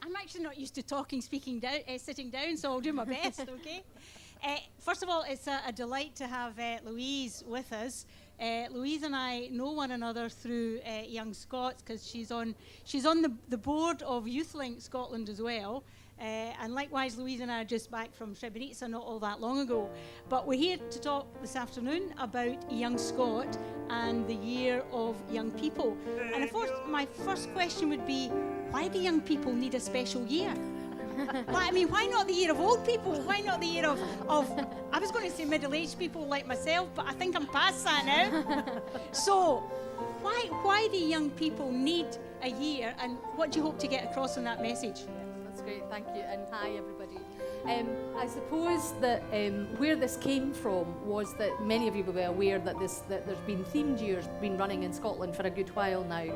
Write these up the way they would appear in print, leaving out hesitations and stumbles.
I'm actually not used to speaking down, sitting down, so I'll do my best, okay? First of all, it's a delight to have Louise with us. Louise and I know one another through Young Scots, because she's on the board of YouthLink Scotland as well. And likewise, Louise and I are just back from Srebrenica not all that long ago. But we're here to talk this afternoon about Young Scot and the year of young people. And of course, my first question would be, why do young people need a special year? I mean, why not the year of old people? Why not the year of I was going to say middle-aged people like myself, but I think I'm past that now. So, why do young people need a year, and what do you hope to get across in that message? That's great, thank you, and hi everybody. I suppose that where this came from was that many of you will be aware that there's been themed years been running in Scotland for a good while now.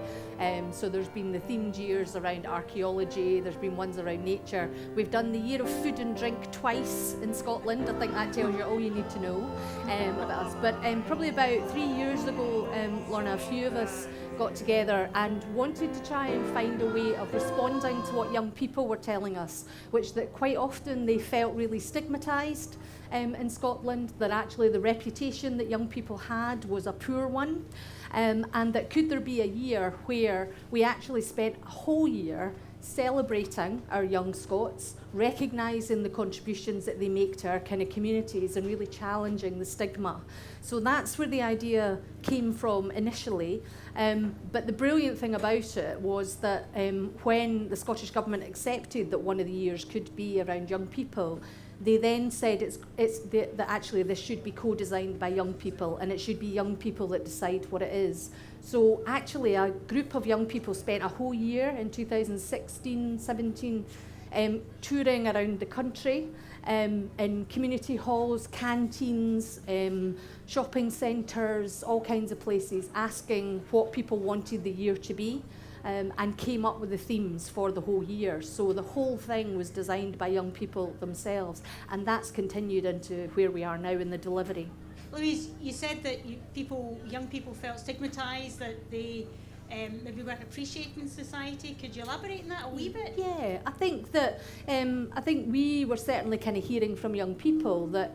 So there's been the themed years around archaeology, there's been ones around nature. We've done the year of food and drink twice in Scotland. I think that tells you all you need to know about us. But probably about 3 years ago, Lorna, a few of us got together and wanted to try and find a way of responding to what young people were telling us, which that quite often they felt really stigmatised in Scotland, that actually the reputation that young people had was a poor one, and that could there be a year where we actually spent a whole year celebrating our young Scots, recognising the contributions that they make to our kind of communities and really challenging the stigma. So that's where the idea came from initially. But the brilliant thing about it was that when the Scottish Government accepted that one of the years could be around young people, they then said that actually this should be co-designed by young people, and it should be young people that decide what it is. So actually a group of young people spent a whole year in 2016-17 touring around the country in community halls, canteens, shopping centres, all kinds of places, asking what people wanted the year to be. And came up with the themes for the whole year. So the whole thing was designed by young people themselves, and that's continued into where we are now in the delivery. Louise, you said that young people felt stigmatised, that they maybe weren't appreciated in society. Could you elaborate on that a wee bit? Yeah, I think that we were certainly kind of hearing from young people that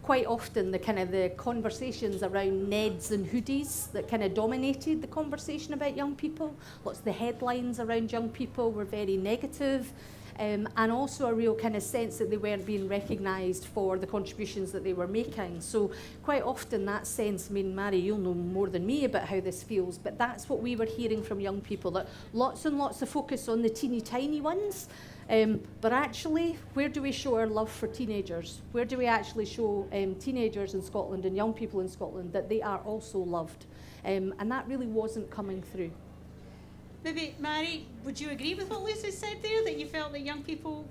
quite often the conversations around Neds and hoodies that kind of dominated the conversation about young people. Lots of the headlines around young people were very negative. And also a real kind of sense that they weren't being recognised for the contributions that they were making. So quite often that sense, I mean, Mary, you'll know more than me about how this feels, but that's what we were hearing from young people, that lots and lots of focus on the teeny tiny ones. But actually, where do we show our love for teenagers? Where do we actually show teenagers in Scotland and young people in Scotland that they are also loved? And that really wasn't coming through. Maybe, Mary, would you agree with what Lucy said there, that you felt that young people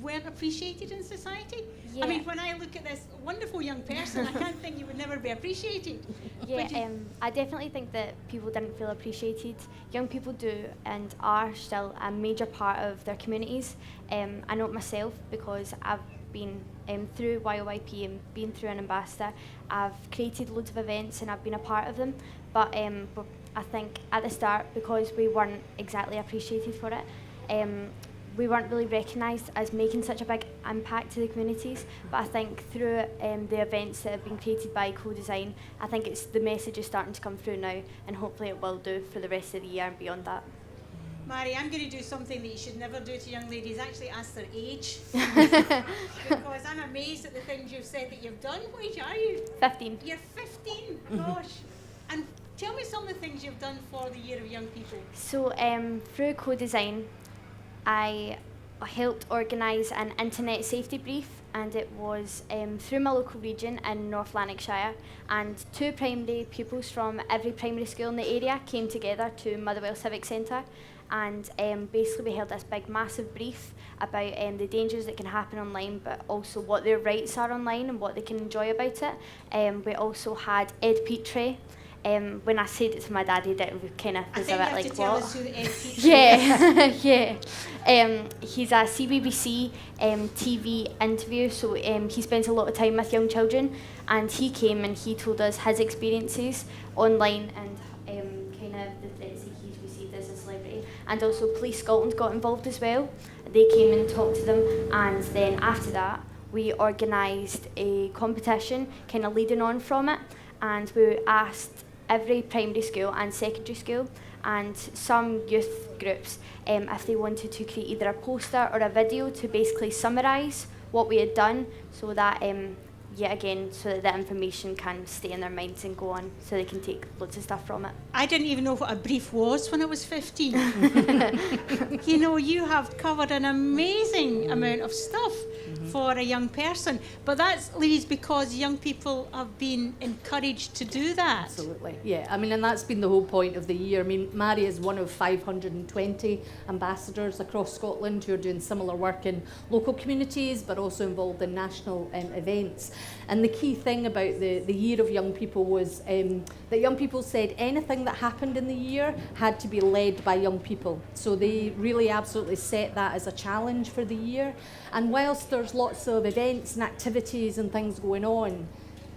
weren't appreciated in society? Yeah. I mean, when I look at this wonderful young person, I can't think you would never be appreciated. Yeah, I definitely think that people didn't feel appreciated. Young people do and are still a major part of their communities. I know it myself because I've been through YOYP and been through an ambassador. I've created loads of events and I've been a part of them, but I think at the start, because we weren't exactly appreciated for it, we weren't really recognised as making such a big impact to the communities. But I think through the events that have been created by Co-Design, I think the message is starting to come through now, and hopefully it will do for the rest of the year and beyond that. Mary, I'm going to do something that you should never do to young ladies, actually ask their age. Because I'm amazed at the things you've said that you've done. What age are you? 15. You're 15? Gosh. And tell me some of the things you've done for the Year of Young People. So through Co-Design, I helped organise an internet safety brief, and it was through my local region in North Lanarkshire, and 2 primary pupils from every primary school in the area came together to Motherwell Civic Centre, and basically we held this big massive brief about the dangers that can happen online, but also what their rights are online and what they can enjoy about it. We also had Ed Petrie. When I said it to my dad, he did kind of was a bit like, tell what? us who Ed Petrie is. Yeah. He's a CBBC TV interview, so he spends a lot of time with young children, and he came and he told us his experiences online and kind of the threats that he's received as a celebrity. and also Police Scotland got involved as well. They came and talked to them, and then after that we organised a competition kind of leading on from it, and we asked every primary school and secondary school and some youth groups if they wanted to create either a poster or a video to basically summarise what we had done, so that yet again, so that the information can stay in their minds and go on, so they can take loads of stuff from it. I didn't even know what a brief was when I was 15. You know, you have covered an amazing amount of stuff for a young person. But that's, Louise, because young people have been encouraged to do that. Absolutely, yeah. I mean, and that's been the whole point of the year. I mean, Mary is one of 520 ambassadors across Scotland who are doing similar work in local communities, but also involved in national events. And the key thing about the Year of Young People was that young people said anything that happened in the year had to be led by young people. So they really absolutely set that as a challenge for the year. And whilst there's lots of events and activities and things going on,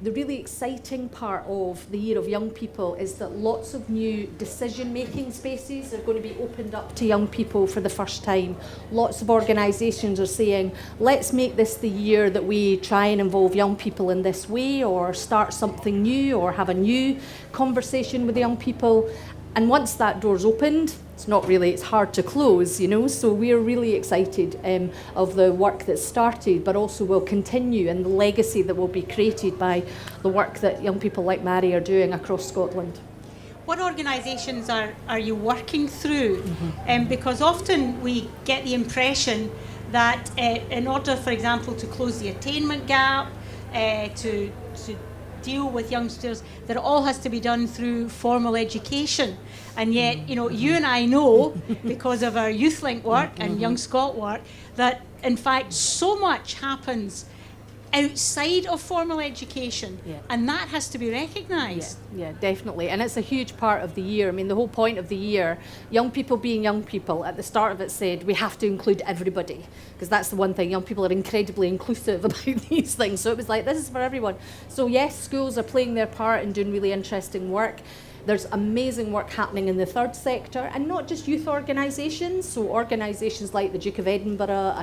the really exciting part of the Year of Young People is that lots of new decision-making spaces are going to be opened up to young people for the first time. Lots of organisations are saying, let's make this the year that we try and involve young people in this way, or start something new, or have a new conversation with young people. And once that door's opened, it's hard to close, you know, so we're really excited of the work that's started, but also will continue, and the legacy that will be created by the work that young people like Mary are doing across Scotland. What organisations are you working through? Because often we get the impression that in order, for example, to close the attainment gap, to deal with youngsters, that it all has to be done through formal education. And yet, you know, you and I know, because of our Youth Link work and Young Scot work, that in fact so much happens outside of formal education, and that has to be recognised. Yeah, definitely. And it's a huge part of the year. I mean, the whole point of the year, young people being young people, at the start of it said we have to include everybody, because that's the one thing, young people are incredibly inclusive about these things. So it was like, this is for everyone. So yes, schools are playing their part and doing really interesting work. There's amazing work happening in the third sector, and not just youth organisations, so organisations like the Duke of Edinburgh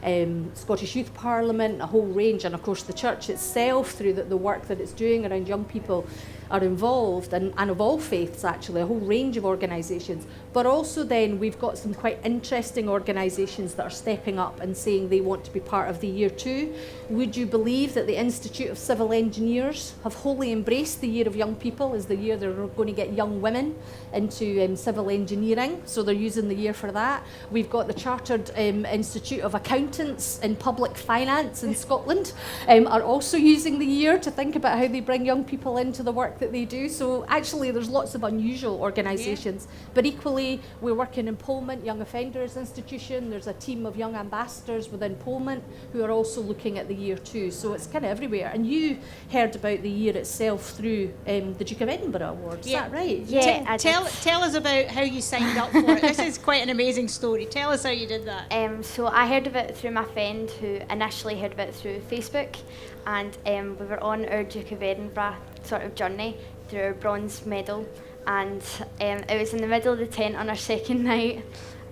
and Scottish Youth Parliament, a whole range, and of course the church itself through the work that it's doing around young people are involved, and of all faiths actually, a whole range of organisations. But also then we've got some quite interesting organisations that are stepping up and saying they want to be part of the year too. Would you believe that the Institute of Civil Engineers have wholly embraced the Year of Young People as the year they're going to get young women into civil engineering, so they're using the year for that. We've got the Chartered Institute of Accountants in Public Finance in Scotland are also using the year to think about how they bring young people into the work that they do. So actually there's lots of unusual organisations, but equally we're working in Polmont Young Offenders Institution. There's a team of young ambassadors within Polmont who are also looking at the year too, so it's kind of everywhere. And you heard about the year itself through the Duke of Edinburgh Awards, is that right? Yeah, tell us about how you signed up for it. This is quite an amazing story. Tell us how you did that. So I heard of it through my friend, who initially heard of it through Facebook, and we were on our Duke of Edinburgh sort of journey through our bronze medal, and it was in the middle of the tent on our second night,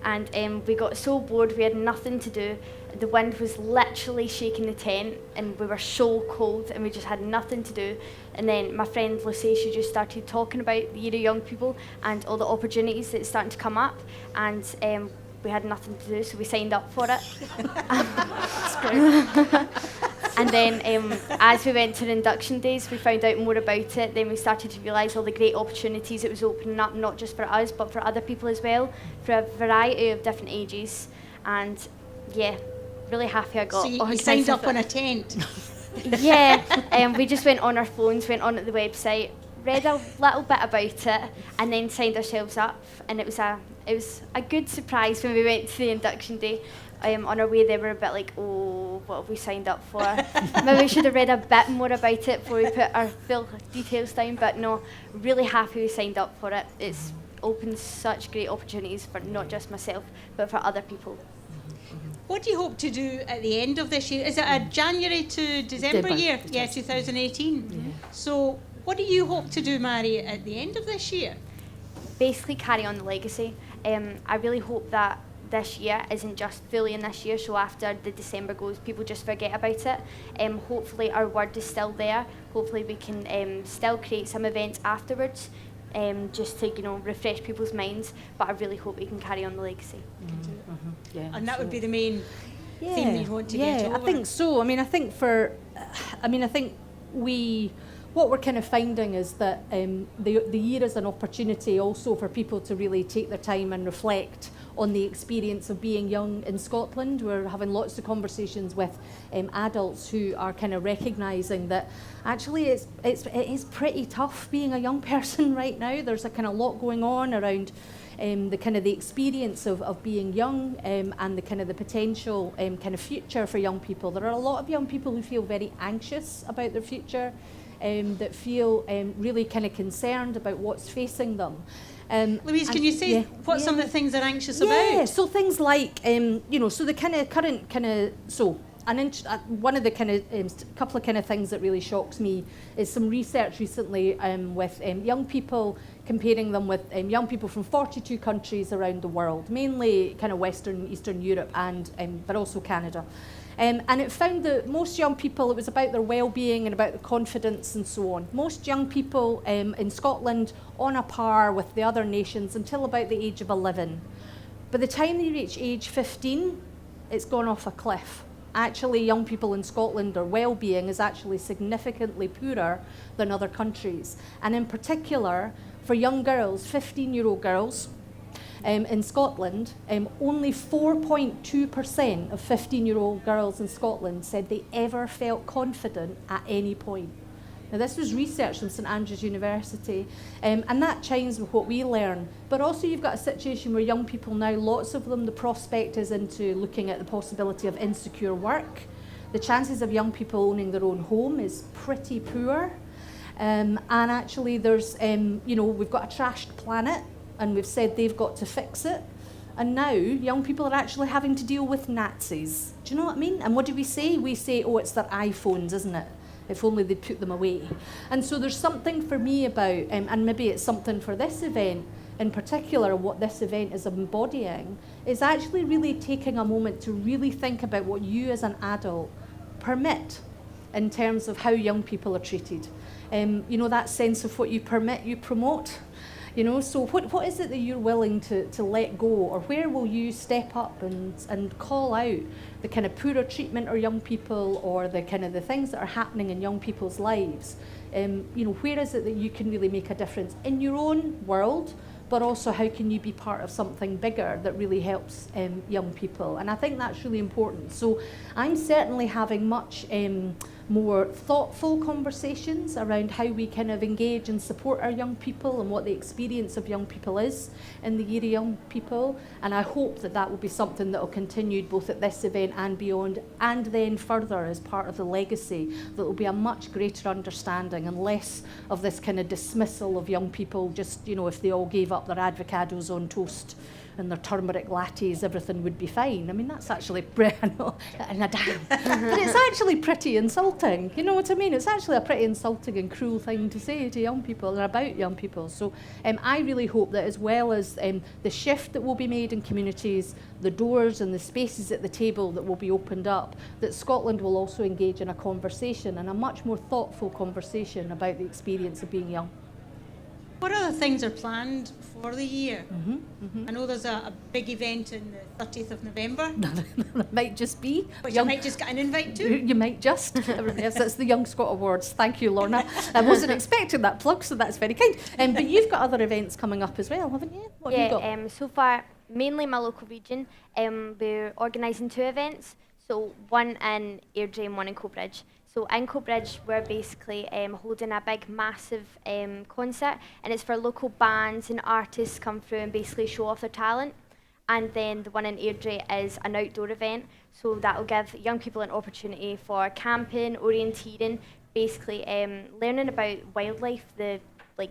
and we got so bored, we had nothing to do. The wind was literally shaking the tent, and we were so cold, and we just had nothing to do. And then my friend Lucy, she just started talking about the Year of Young People and all the opportunities that's starting to come up, and we had nothing to do, so we signed up for it. It's great. And then as we went to the induction days, we found out more about it. Then we started to realise all the great opportunities it was opening up, not just for us, but for other people as well, for a variety of different ages. And yeah, really happy I got So you organised signed up with on it. a tent. Yeah, we just went on our phones, went on at the website, read a little bit about it, and then signed ourselves up. And it was a good surprise when we went to the induction day. On our way there, we were a bit like, oh, what have we signed up for? Maybe we should have read a bit more about it before we put our full details down, but no, really happy we signed up for it. It's opened such great opportunities for not just myself, but for other people. What do you hope to do at the end of this year? Is it a January to December year? Yeah, 2018. So what do you hope to do, Mary, at the end of this year? Basically carry on the legacy. I really hope that this year isn't just fully in this year, so after the December goes, people just forget about it. Hopefully our word is still there. Hopefully we can still create some events afterwards, just to, you know, refresh people's minds, but I really hope we can carry on the legacy. Yeah, And that would be the main theme that you want to get over. I think so. I think what we're kind of finding is that the year is an opportunity also for people to really take their time and reflect on the experience of being young in Scotland. We're having lots of conversations with adults who are kind of recognising that actually it is pretty tough being a young person right now. There's a kind of lot going on around the kind of the experience of being young, and the kind of the potential kind of future for young people. There are a lot of young people who feel very anxious about their future, that feel really kind of concerned about what's facing them. Louise, can you say what some of the things they're anxious about? So things like, so the kind of current kind of, one of the kind of couple of kind of things that really shocks me is some research recently with young people, comparing them with young people from 42 countries around the world, mainly kind of Western, Eastern Europe, and but also Canada. And it found that most young people, it was about their well-being and about their confidence and so on. Most young people in Scotland on a par with the other nations until about the age of 11. By the time they reach age 15, it's gone off a cliff. Actually, young people in Scotland, their well-being is actually significantly poorer than other countries. And in particular, for young girls, 15-year-old girls, in Scotland, only 4.2% of 15-year-old girls in Scotland said they ever felt confident at any point. Now, this was research from St Andrews University, and that chimes with what we learn. But also you've got a situation where young people now, lots of them, the prospect is into looking at the possibility of insecure work. The chances of young people owning their own home is pretty poor. And actually there's, we've got a trashed planet, and we've said they've got to fix it. And now young people are actually having to deal with Nazis. Do you know what I mean? And what do we say? We say, oh, it's their iPhones, isn't it? If only they'd put them away. And so there's something for me about, and maybe it's something for this event in particular, what this event is embodying, is actually really taking a moment to really think about what you as an adult permit in terms of how young people are treated. That sense of what you permit, you promote. So what is it that you're willing to let go, or where will you step up and call out the kind of poorer treatment of young people, or the kind of the things that are happening in young people's lives? Where is it that you can really make a difference in your own world, but also how can you be part of something bigger that really helps young people? And I think that's really important. So I'm certainly having much more thoughtful conversations around how we kind of engage and support our young people and what the experience of young people is in the year of young people. And I hope that that will be something that will continue both at this event and beyond, and then further as part of the legacy, that will be a much greater understanding and less of this kind of dismissal of young people, just, if they all gave up their avocados on toast and their turmeric lattes, everything would be fine. I mean, that's actually, but it's actually pretty insulting. You know what I mean? It's actually a pretty insulting and cruel thing to say to young people and about young people. So I really hope that, as well as the shift that will be made in communities, the doors and the spaces at the table that will be opened up, that Scotland will also engage in a conversation, and a much more thoughtful conversation about the experience of being young. What other things are planned for the year? I know there's a big event on the 30th of November. That might just be. Which you might just get an invite to. You might just. Yes, that's the Young Scot Awards. Thank you, Lorna. I wasn't expecting that plug, so that's very kind. But you've got other events coming up as well, haven't you? What have you got? So far, mainly my local region, we're organising 2 events. So one in Airdrie and one in Coatbridge. So in Coatbridge, we're basically holding a big, massive concert, and it's for local bands and artists to come through and basically show off their talent. And then the one in Airdrie is an outdoor event, so that will give young people an opportunity for camping, orienteering, basically learning about wildlife, the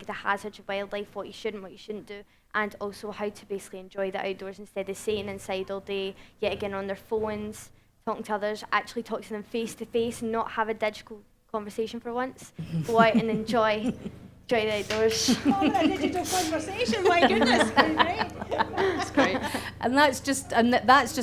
hazards of wildlife, what you should and what you shouldn't do, and also how to basically enjoy the outdoors instead of staying inside all day, yet again on their phones, talking to others, actually talk to them face to face and not have a digital conversation for once. Go out and enjoy the outdoors. Oh, a digital conversation, my goodness. Great. That's great. And that's just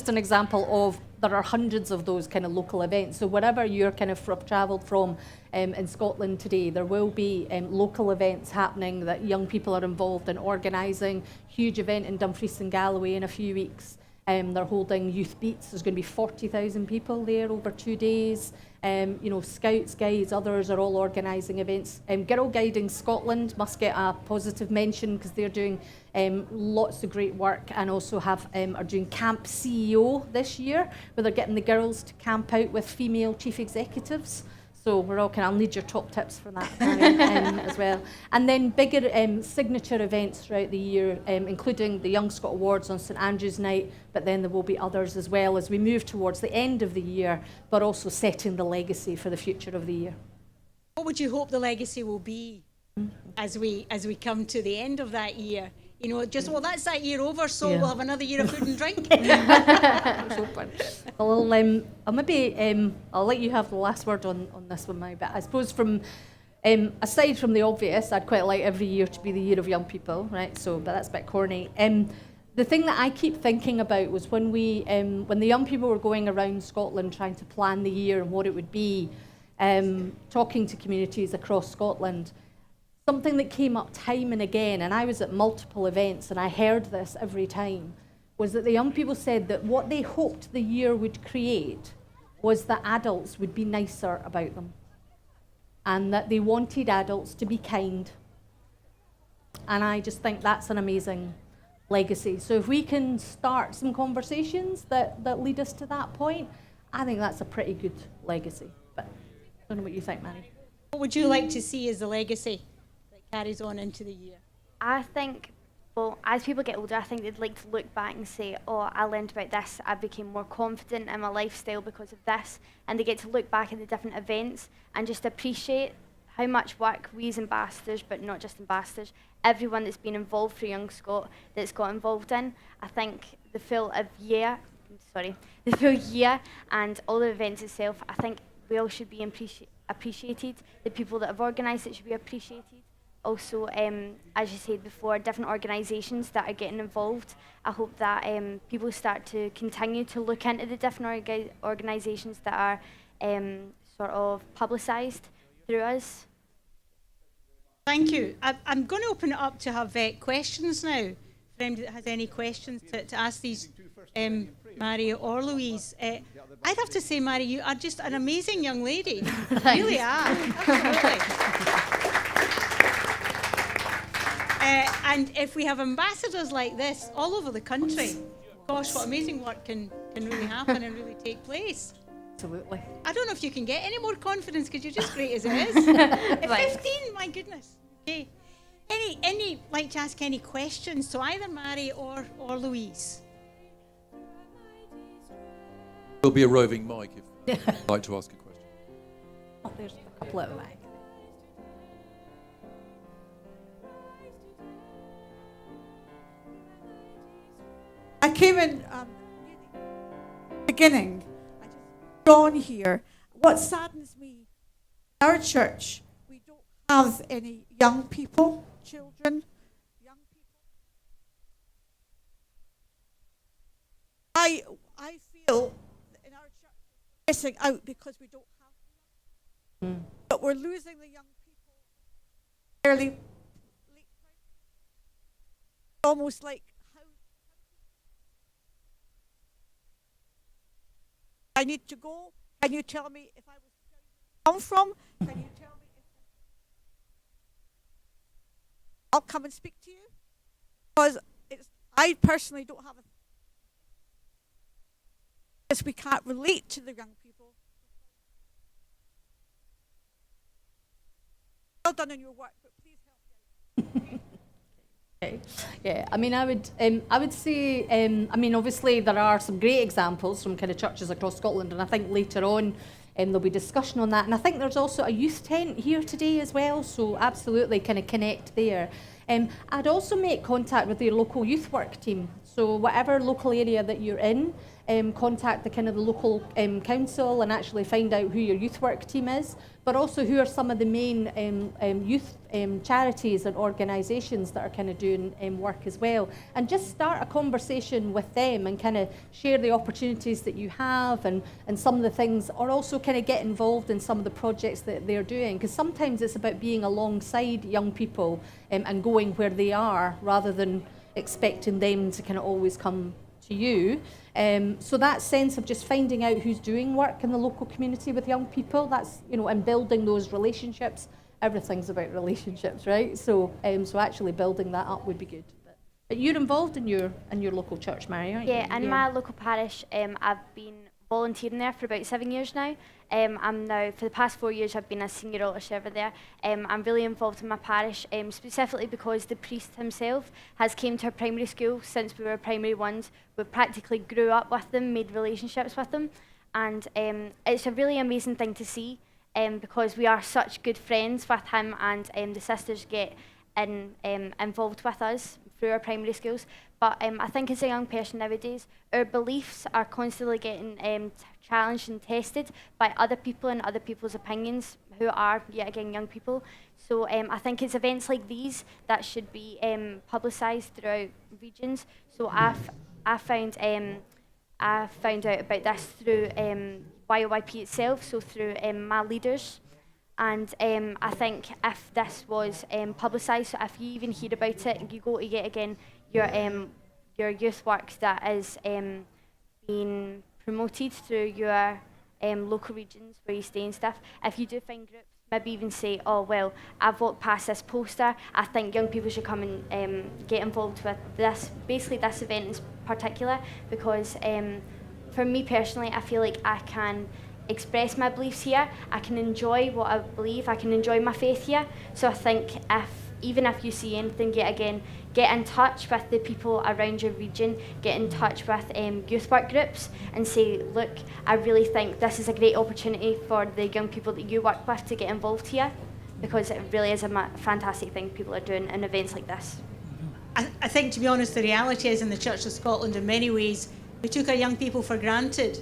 an example of, there are hundreds of those kind of local events. So wherever you're kind of travelled from in Scotland today, there will be local events happening that young people are involved in organising. Huge event in Dumfries and Galloway in a few weeks. They're holding Youth Beats. There's going to be 40,000 people there over 2 days. Scouts, guides, others are all organising events. Girl Guiding Scotland must get a positive mention because they're doing lots of great work, and also are doing Camp CEO this year, where they're getting the girls to camp out with female chief executives. So we're all I'll need your top tips for that as well. And then bigger signature events throughout the year, including the Young Scot Awards on St Andrew's Night, but then there will be others as well as we move towards the end of the year, but also setting the legacy for the future of the year. What would you hope the legacy will be as we come to the end of that year? That's that year over, so we'll have another year of food and drink. Well, I'll let you have the last word on this one, Mai, but I suppose from aside from the obvious, I'd quite like every year to be the year of young people, right? But that's a bit corny. The thing that I keep thinking about was when the young people were going around Scotland trying to plan the year and what it would be, talking to communities across Scotland. Something that came up time and again, and I was at multiple events and I heard this every time, was that the young people said that what they hoped the year would create was that adults would be nicer about them, and that they wanted adults to be kind. And I just think that's an amazing legacy. So if we can start some conversations that lead us to that point, I think that's a pretty good legacy. But I don't know what you think, Mary. What would you like to see as the legacy carries on into the year? I think, as people get older, I think they'd like to look back and say, I learned about this, I became more confident in my lifestyle because of this, and they get to look back at the different events and just appreciate how much work we as ambassadors, but not just ambassadors, everyone that's been involved for Young Scot, that's got involved in. I think the full year and all the events itself, I think we all should be appreciated. The people that have organised it should be appreciated. Also, as you said before, different organisations that are getting involved. I hope that people start to continue to look into the different organisations that are sort of publicised through us. Thank you. I'm going to open it up to have questions now. For anybody that has any questions to ask these, Mary or Louise. I'd have to say, Mary, you are just an amazing young lady. You really are. Absolutely. And if we have ambassadors like this all over the country, gosh, what amazing work can really happen and really take place. Absolutely. I don't know if you can get any more confidence because you're just great as it is. At 15, my goodness. Okay. Any like to ask any questions to either Mary or Louise? There'll be a roving mic if you'd like to ask a question. Oh, there's a couple of them. I came in beginning. I just drawn here. What saddens me, in our church, we don't have any young people, children, young people. I feel that in our church we're missing out because we don't have them. But we're losing the young people early, late. Almost like I need to go. Can you tell me if I was come from? Can you tell me if I'll come and speak to you? Because I personally don't have a because we can't relate to the young people. Well done in your work, but please help me out. Okay. Yeah, I mean, I would say, I mean, obviously there are some great examples from kind of churches across Scotland, and I think later on there'll be discussion on that. And I think there's also a youth tent here today as well, so absolutely kind of connect there. I'd also make contact with your local youth work team. So whatever local area that you're in, contact the kind of the local council and actually find out who your youth work team is, but also who are some of the main youth charities and organisations that are kind of doing work as well. And just start a conversation with them and kind of share the opportunities that you have and some of the things, or also kind of get involved in some of the projects that they're doing. Because sometimes it's about being alongside young people and going where they are rather than expecting them to kind of always come to you. So that sense of just finding out who's doing work in the local community with young people, that's, you know, and building those relationships. Everything's about relationships, right? So so actually building that up would be good. But you're involved in your local church, Mary, aren't you? Yeah, in my local parish, I've been volunteering there for about 7 years now. I'm now, for the past 4 years, I've been a senior altar server there. I'm really involved in my parish, specifically because the priest himself has came to our primary school since we were primary ones. We practically grew up with them, made relationships with them, and it's a really amazing thing to see, because we are such good friends with him, and the sisters get involved with us through our primary schools. But I think as a young person nowadays, our beliefs are constantly getting challenged and tested by other people and other people's opinions, who are, yet again, young people. So I think it's events like these that should be publicised throughout regions. So I found out about this through YOYP itself, so through my leaders. And I think if this was publicised, so if you even hear about it, you go to yet again your youth work that is being promoted through your local regions where you stay and stuff. If you do find groups, maybe even say, oh well, I've walked past this poster, I think young people should come and get involved with this, basically this event in particular, because for me personally, I feel like I can express my beliefs here, I can enjoy what I believe, I can enjoy my faith here. So I think even if you see anything, yet again, get in touch with the people around your region, get in touch with youth work groups and say, look, I really think this is a great opportunity for the young people that you work with to get involved here, because it really is a fantastic thing people are doing in events like this. I think, to be honest, the reality is in the Church of Scotland, in many ways, we took our young people for granted.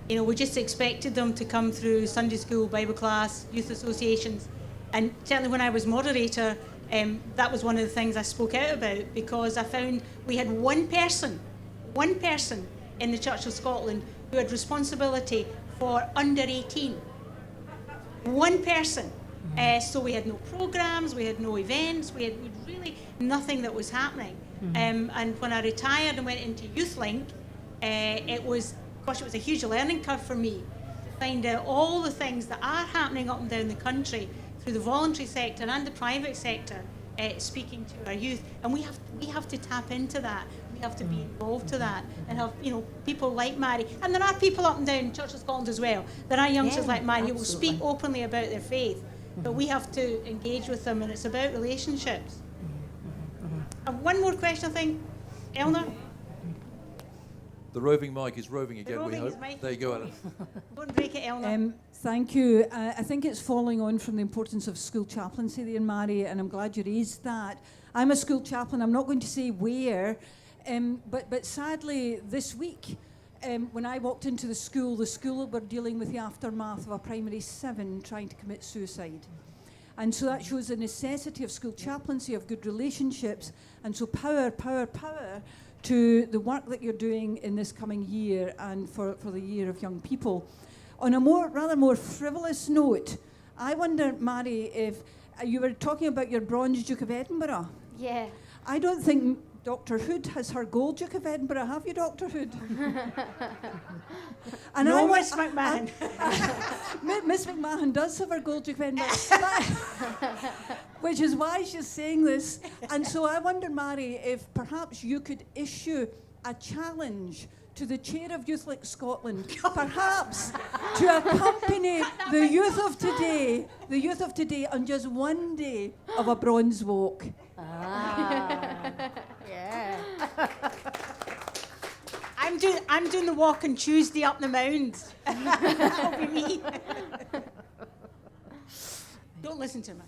You know, we just expected them to come through Sunday school, Bible class, youth associations. And certainly when I was moderator, that was one of the things I spoke out about, because I found we had one person in the Church of Scotland who had responsibility for under 18. One person. So we had no programmes, we had no events, we had really nothing that was happening. And when I retired and went into YouthLink, it was a huge learning curve for me to find out all the things that are happening up and down the country through the voluntary sector and the private sector, speaking to our youth. And we have to tap into that. We have to be involved to that and have, you know, people like Mary. And there are people up and down Church of Scotland as well. There are youngsters like Mary who will speak openly about their faith, but we have to engage with them, and it's about relationships. And one more question, I think, Eleanor. The roving mic is roving again, we roving hope. is mic. There you go, Alan. Don't break it, Eleanor. Thank you. I think it's following on from the importance of school chaplaincy there, Mary, and I'm glad you raised that. I'm a school chaplain. I'm not going to say where, but sadly this week, when I walked into the school were dealing with the aftermath of a primary 7 trying to commit suicide. And so that shows the necessity of school chaplaincy, of good relationships, and so power to the work that you're doing in this coming year and for the year of young people. On a rather more frivolous note, I wonder, Mary, if you were talking about your bronze Duke of Edinburgh. Yeah. I don't think Dr. Hood has her gold Duke of Edinburgh. Have you, Dr. Hood? And no, Miss McMahon. Miss McMahon does have her gold Duke of Edinburgh, which is why she's saying this. And so I wonder, Mary, if perhaps you could issue a challenge to the chair of YouthLink Scotland, perhaps to accompany the youth of today on just one day of a bronze walk. Yeah. I'm doing the walk on Tuesday up the Mounds. That'll be me. Don't listen to him.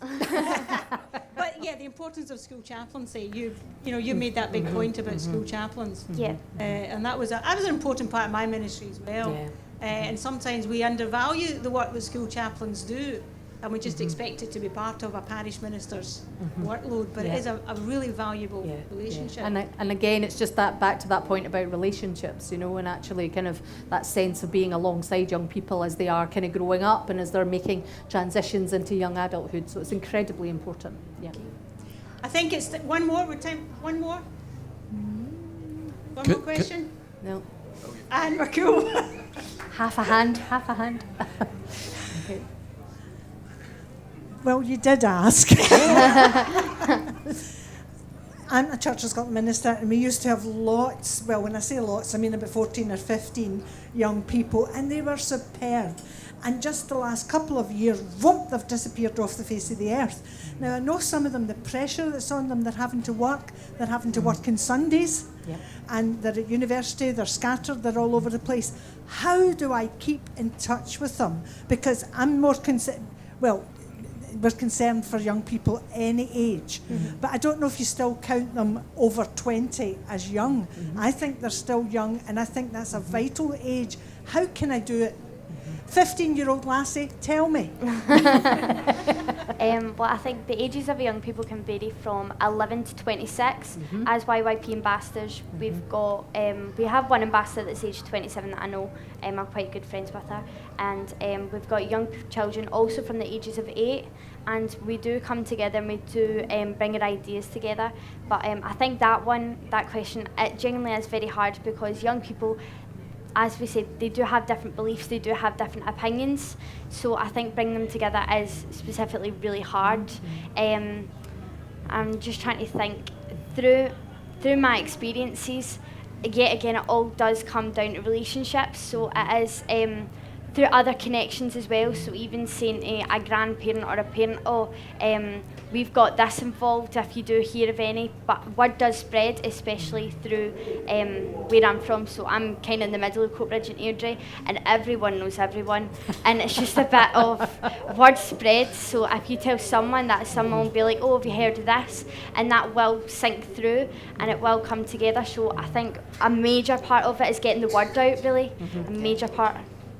But yeah, the importance of school chaplaincy. You made that big point about school chaplains. Yeah. And that was an important part of my ministry as well. Yeah. And sometimes we undervalue the work that school chaplains do, and we just expect it to be part of a parish minister's workload. But it is a really valuable relationship. And again, it's just that back to that point about relationships, and actually kind of that sense of being alongside young people as they are kind of growing up and as they're making transitions into young adulthood. So it's incredibly important. Yeah. I think it's one more. One more. One more question. No. And we're cool. Half a hand. Okay. Well, you did ask. I'm a Church of Scotland minister, and we used to have lots, well, when I say lots, I mean about 14 or 15 young people, and they were superb. And just the last couple of years, whoop, they've disappeared off the face of the earth. Now, I know some of them, the pressure that's on them, they're having to work on Sundays, and they're at university, they're scattered, they're all over the place. How do I keep in touch with them? Because I'm more concerned, we're concerned for young people any age. But I don't know if you still count them over 20 as young. I think they're still young, and I think that's a vital age. How can I do it? 15-year-old lassie, tell me. Well, I think the ages of young people can vary from 11 to 26. As YYP ambassadors, we've got we have one ambassador that's aged 27 that I know. I'm quite good friends with her, and we've got young children also from the ages of 8. And we do come together and we do bring our ideas together. But I think that question, it genuinely is very hard because young people, as we said, they do have different beliefs, they do have different opinions. So I think bringing them together is specifically really hard. I'm just trying to think through my experiences. Yet again, it all does come down to relationships. So it is through other connections as well. So even saying to a grandparent or a parent, we've got this involved if you do hear of any. But word does spread, especially through where I'm from. So I'm kind of in the middle of Coatbridge and Airdrie, and everyone knows everyone. And it's just a bit of word spread. So if you tell someone, that someone will be like, oh, have you heard of this? And that will sink through and it will come together. So I think a major part of it is getting the word out, really. A major part.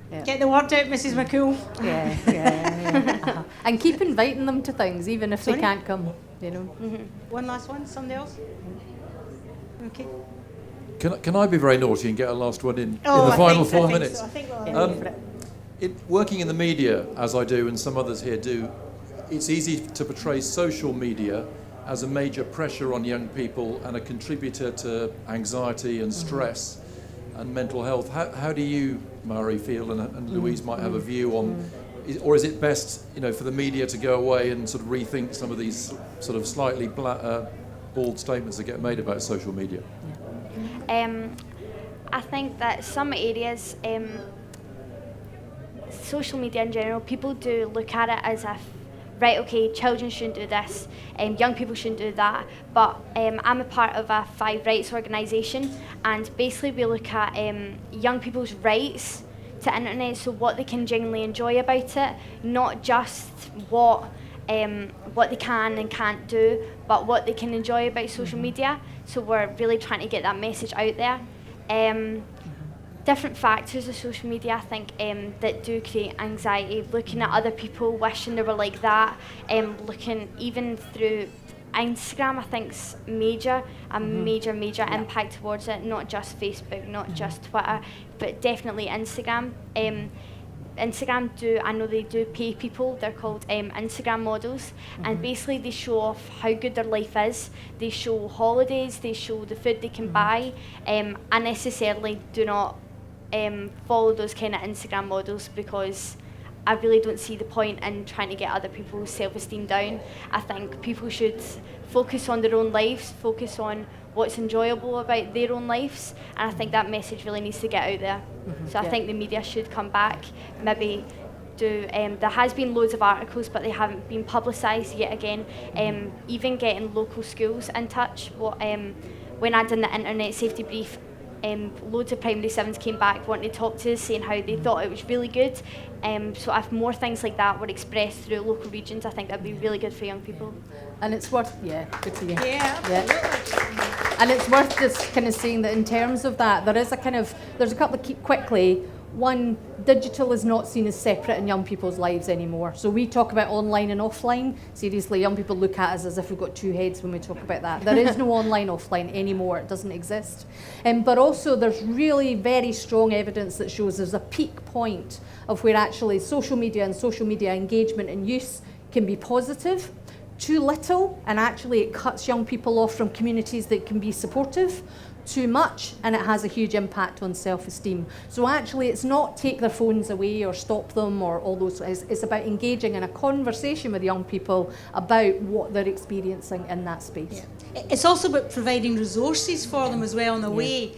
Yeah. Get the word out, Mrs. McCool. Yeah. And keep inviting them to things, even if Sorry? they can't come, One last one, somebody else? Okay. Can I be very naughty and get a last one in the I final think 4 minutes? So. I think we'll Working in the media, as I do and some others here do, it's easy to portray social media as a major pressure on young people and a contributor to anxiety and stress and mental health. How do you, Murray, feel, and Louise might have a view on, or is it best, for the media to go away and sort of rethink some of these sort of slightly bald statements that get made about social media? I think that some areas, social media in general, people do look at it as if, right, okay, children shouldn't do this, young people shouldn't do that, but I'm a part of a 5 rights organisation, and basically we look at young people's rights to internet, so what they can genuinely enjoy about it, not just what they can and can't do, but what they can enjoy about social media. So we're really trying to get that message out there. Different factors of social media, I think, that do create anxiety. Looking at other people, wishing they were like that. Looking even through Instagram, I think, is major impact towards it. Not just Facebook, not just Twitter, but definitely Instagram. I know they do pay people. They're called Instagram models, and basically they show off how good their life is. They show holidays. They show the food they can buy. I necessarily do not follow those kind of Instagram models because I really don't see the point in trying to get other people's self-esteem down. I think people should focus on their own lives, focus on what's enjoyable about their own lives, and I think that message really needs to get out there. So I think the media should come back, maybe do, there has been loads of articles, but they haven't been publicised yet again. Even getting local schools in touch. When I done the internet safety brief, Loads of primary sevens came back wanting to talk to us, saying how they thought it was really good. So if more things like that were expressed through local regions, I think that'd be really good for young people. And it's worth, good for you. Yeah, absolutely. And it's worth just kind of saying that in terms of that, there's a couple of quickly. One, digital is not seen as separate in young people's lives anymore. So we talk about online and offline. Seriously, young people look at us as if we've got two heads when we talk about that. There is no online, offline anymore. It doesn't exist. But also there's really very strong evidence that shows there's a peak point of where actually social media and social media engagement and use can be positive. Too little, and actually it cuts young people off from communities that can be supportive. Too much, and it has a huge impact on self-esteem. So actually it's not take their phones away or stop them or all those. It's about engaging in a conversation with young people about what they're experiencing in that space. Yeah. It's also about providing resources for them as well on the way.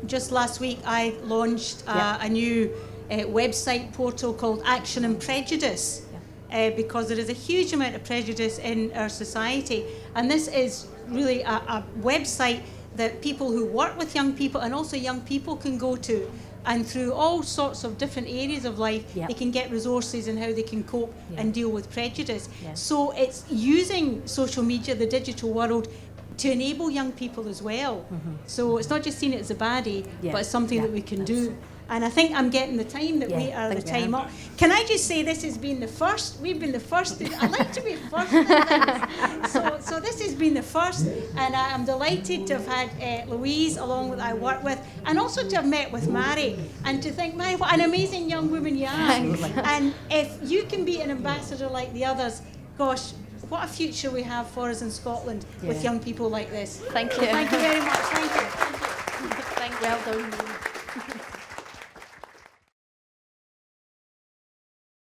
Just last week I launched a new website portal called Action and Prejudice, because there is a huge amount of prejudice in our society, and this is really a website that people who work with young people and also young people can go to, and through all sorts of different areas of life they can get resources in how they can cope and deal with prejudice. So it's using social media, the digital world, to enable young people as well. So it's not just seen it as a baddie, but it's something that we can do. And I think I'm getting the time that we are the time up. Can I just say this has been the first, we've been the first, I like to be first in things. So this has been the first, and I'm delighted to have had Louise along with I work with, and also to have met with Mary, and to think, my, what an amazing young woman you are. And if you can be an ambassador like the others, gosh, what a future we have for us in Scotland with young people like this. Thank you. Thank you very much. Thank you. Thank you. Well done.